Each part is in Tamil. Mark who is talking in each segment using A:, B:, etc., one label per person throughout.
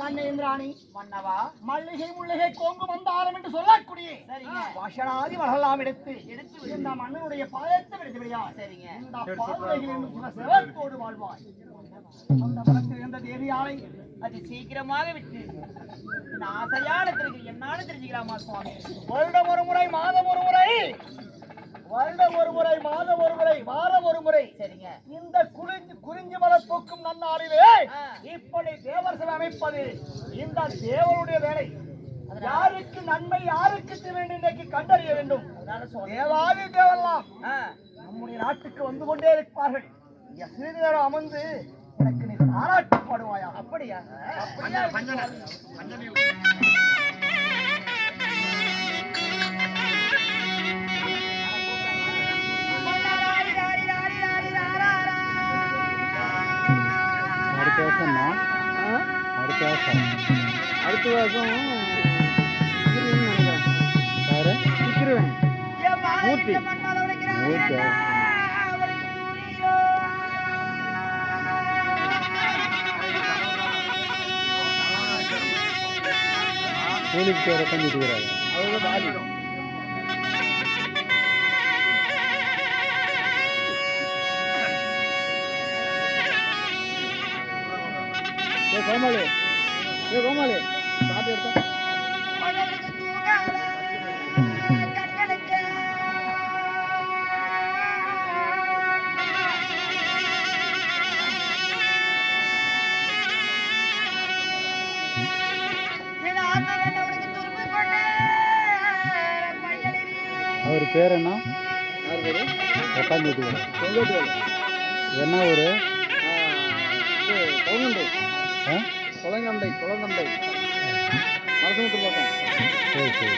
A: கண்ணேந்திராணி
B: மன்னவா
A: மல்லிகை முள்ளிகை கோங்கு மந்தாரம் என்று சொல்லக்கூடிய
B: சரிங்க
A: வாசனாதி மலரெல்லாம் எடுத்து இந்த மன்னனுடைய பாதத்தை விடுத்து விடியா
B: சரிங்க
A: இந்த பாதையில் என்னும் சில சிவத்தோடு வாழ்வாய் அந்த மனத்தில் இருந்த தேவியாலை
B: அது சீக்கிரமாக விட்டு நான் ஆசையான தெரிஞ்சு என்னாலும் தெரிஞ்சுக்கலாமா சுவாமி
A: வருடம் ஒரு முறை மாதம் ஒரு முறை வருடம் ஒரு முறை மாதம் ஒரு முறை வாரம் ஒரு முறை
B: சரிங்க
A: இந்த குறிஞ்சி மலர் தூக்கும் நன்னாளிலே இப்படி தேவர் சபை அமைப்பது இந்த தேவருடைய வேலை யாருக்கு நன்மை யாருக்கு தீமை இன்றைக்கு கண்டறிய வேண்டும் தேவாதி தேவெல்லாம் நம்முடைய நாட்டுக்கு வந்து கொண்டே இருப்பார்கள் சிறிது நேரம் அமர்ந்து எனக்கு நீ பாராட்டு பாடுவாயா
B: அப்படியா
C: அடுத்த வருஷம் நினைக்கிறேன் மூர்த்தி கூலிக்கு பேரை பண்ணிட்டுக்கிறாங்க அவ்வளோ பாதி கோமாளி கோமாளி பாட்டு எடுத்தா அவர் பேர் என்ன ஒட்டாஞ்சேட்டி என்ன ஊர் கொலங்கண்டை மரசமுத்து பக்கம் சரி சரி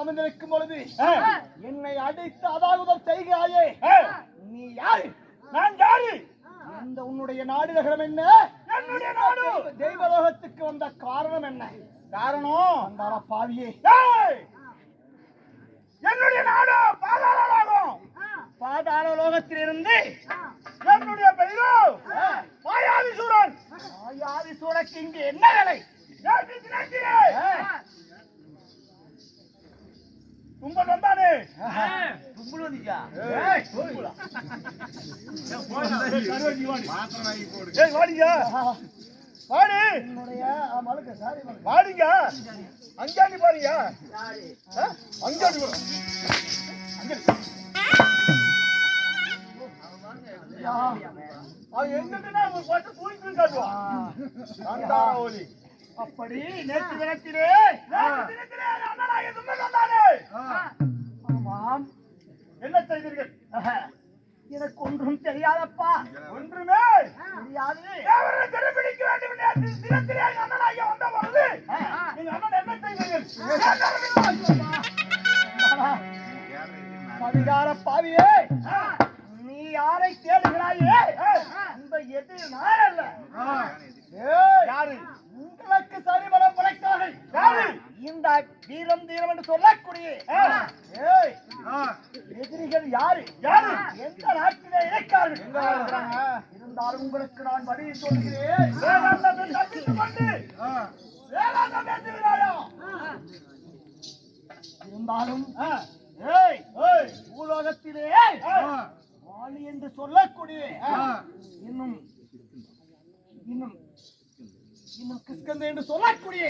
A: அமர்ந்திருக்கும் பொழுது என்னை அடித்து அதாகுதம் செய்கிறாயே நீ யாரு?
D: நான் யாரு?
A: இந்த உன்னுடைய நாடு நகரம் என்ன?
D: என்னுடைய நாடு.
A: தெய்வலோகத்துக்கு வந்த காரணம் என்ன?
D: காரணம்
A: அந்த பாவியே,
D: ஏய்! என்னுடைய நாடு பாதாளலோகம்.
A: பாதாளலோகத்திலிருந்து
D: என்னுடைய பெயரோ மாயாவிசூரன்.
A: மாயாவிசூரனுக்கு இங்கு என்ன வேலை?
D: நேற்று தினத்திலே கும்பல் வந்தானே.
B: கும்பல் வந்துச்சா?
D: ஏய், ஏய், வாடிங்க. வாடி.
A: என்னுடைய மலுக்க சாரி மலுக்க.
D: வாடிங்க. அஞ்சாடி பாருங்க. அஞ்சாடி பாரு. அது எங்கிட்டனா ஒரு பட்டு தூக்கி காட்டுவான். அந்த ஒலி.
A: அப்படி நேற்று தினத்திலே
D: அண்ணனாகிய தும்மன் வந்தானே.
A: ஆமாம்,
D: என்ன செய்தீர்கள்?
A: எனக்கு ஒன்றும் தெரியாதப்பா.
D: ஒன்றுமே
A: தெரியாது.
D: தேவரை கண்டுபிடிக்க வேண்டும் என்று தினத்திலே அண்ணனாகிய வந்த பொழுது நீங்க அண்ணன் என்ன செய்தீர்கள்?
A: அதிகார பாவியே, நீ யாரை தேடுகிறாயே? இந்த எதிர் நான் அல்ல.
D: யாரு?
A: உங்களுக்கு சரிபலம் படைத்தார்கள்.
D: யாரு?
A: இந்த வீரம் தீரம் என்று சொல்லக்கூடிய ஏய், எதிரிகள் யாரு?
D: யாரு?
A: எந்த நாட்டிலே இணைக்கார்கள்? இருந்தாலும் உங்களுக்கு நான் வழி சொல்கிறேன்.
D: வேதாந்தத்தை கற்பித்துக் கொண்டு வேதாந்தம் பேசுகிறாயா?
A: இருந்தாலும்
D: ஏய், ஏய்,
A: பூலோகத்திலே வாலி என்று சொல்லக்கூடிய இன்னும் இன்னும் இன்னும் கிஷ்கிந்தை என்று சொல்லக்கூடிய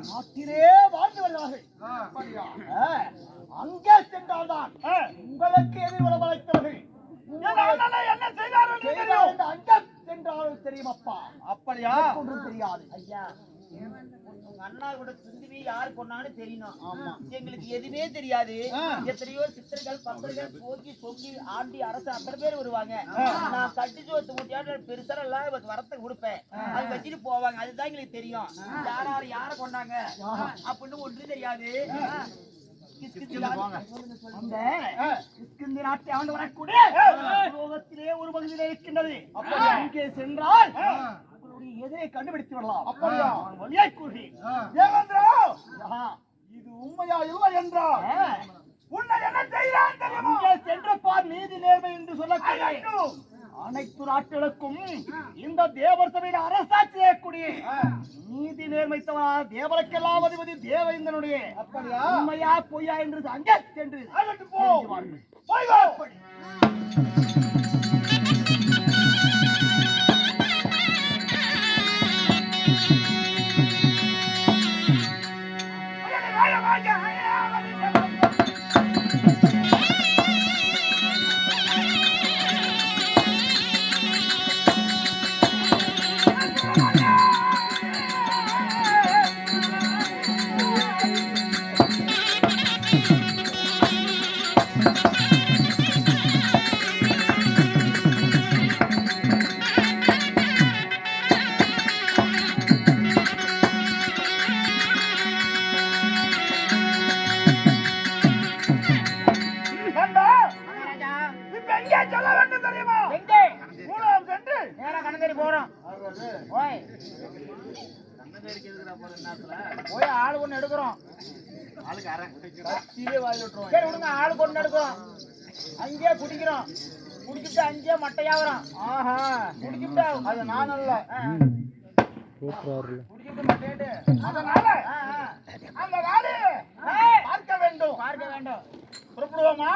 A: நாட்டிலே வாழ்ந்து வருகிறார்கள். அப்படியா? அங்கே சென்றால்தான் உங்களுக்கு எதிர்வலம் அழைத்தவர்கள்
D: என்ன செய்தார்கள்
A: செய்தால் இந்த அங்கம் சென்றாலும் தெரியுமப்பா.
D: அப்படியா?
A: ஒன்றும் தெரியாது
B: ஐயா, உங்க அண்ணா கூட சுந்திவி யாரு கொண்டான்னு தெரியணும். எங்களுக்கு எதுவுமே தெரியாது. எத்தனையோ சித்தர்கள் பக்தர்கள் போக்கி சொங்கி ஆண்டி அரசு அத்தனை பேர் வருவாங்க. நான் கட்டி சோத்து மூட்டியாட்டு பெருசா எல்லாம் வரத்தை கொடுப்பேன். அது வச்சுட்டு போவாங்க. அதுதான் எங்களுக்கு தெரியும். யார கொண்டாங்க அப்படின்னு ஒன்றும் தெரியாது.
A: அந்த கிஷ்கிந்தை நாட்டை ஆண்டு வரக்கூடிய லோகத்திலே ஒரு பகுதியிலே இருக்கின்றது. அப்படி அங்கே சென்றால் உங்களுடைய எதிரை கண்டுபிடித்து விடலாம்.
D: அப்படியா?
A: வழியை கூறி
D: தேவேந்திரா,
A: ஆஹா,
D: இது உண்மையா இல்லை என்றால் உன்னை என்ன செய்யலாம் தெரியுமா?
A: அங்கே சென்றப்பார் நீதி நேர்மை என்று சொல்லக்கூடிய
D: ஐயோ!
A: அனைத்து நாட்களுக்கும் இந்த தேவர் சபையில் அரசாட்சி செய்யக்கூடிய நீதி நேர்மை தேவருக்கெல்லாம் அதிபதி தேவேந்திரனுடைய
D: அப்படியா?
A: உண்மையா பொய்யா என்று அங்கே சென்று
D: அகட்டு போ.
A: தெரிந்து வாருங்கள்.
D: போய் வா.
B: போய் ஆளு கொண்டு எடுக்கிறோம். சரி விடுங்க, ஆளு கொண்டு எடுக்கிறோம். அங்கேயே குடிக்கிறோம். குடிச்சுட்டு அங்கேயே மட்டையாகிறோம். ஆஹா, குடிச்சுட்டு அது நான் அல்ல. குடிச்சுட்டு மட்டையாட்டு
D: அதனால அந்த நாடு பார்க்க வேண்டும்.
B: பார்க்க வேண்டும்.
D: புறப்படுவோமா?